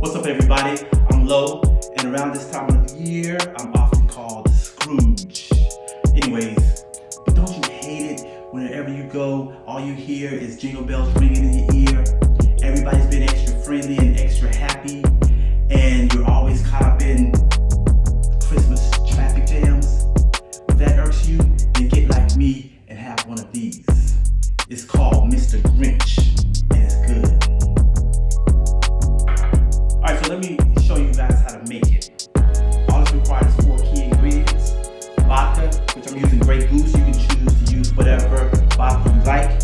What's up, everybody? I'm Lo, and around this time of the year, I'm often called Scrooge. Anyways, but don't you hate it whenever you go, all you hear is jingle bells ringing in your ear? Everybody's been extra friendly and extra happy, and you're always caught up in Christmas traffic jams. If that irks you, then get like me and have one of these. It's called Mr. Grinch, and it's good. Alright, so let me show you guys how to make it. All this requires 4 key ingredients. Vodka, which I'm using Grey Goose. You can choose to use whatever vodka you like.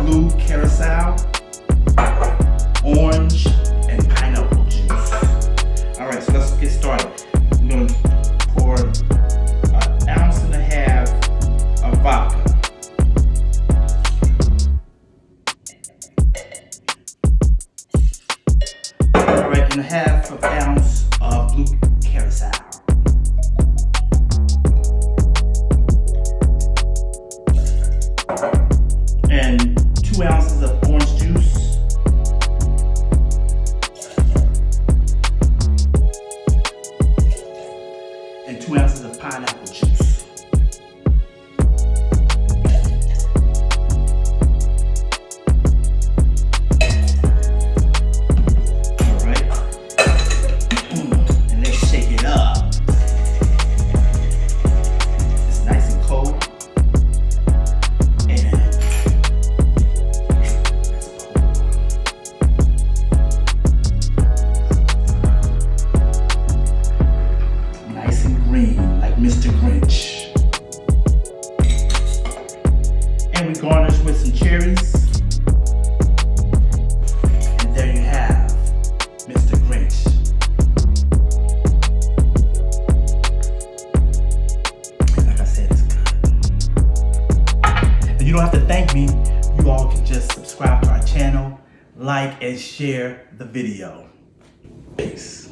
Blue Curacao, orange, and pineapple juice. Alright, so let's get started. I'm going to pour 1.5 ounces of vodka. And 1/2 ounce of blue curacao. And 2 ounces of orange juice. And 2 ounces of pineapple juice. Like Mr. Grinch. And we garnish with some cherries. And there you have Mr. Grinch. Like I said, it's good. And you don't have to thank me. You all can just subscribe to our channel, like and share the video. Peace.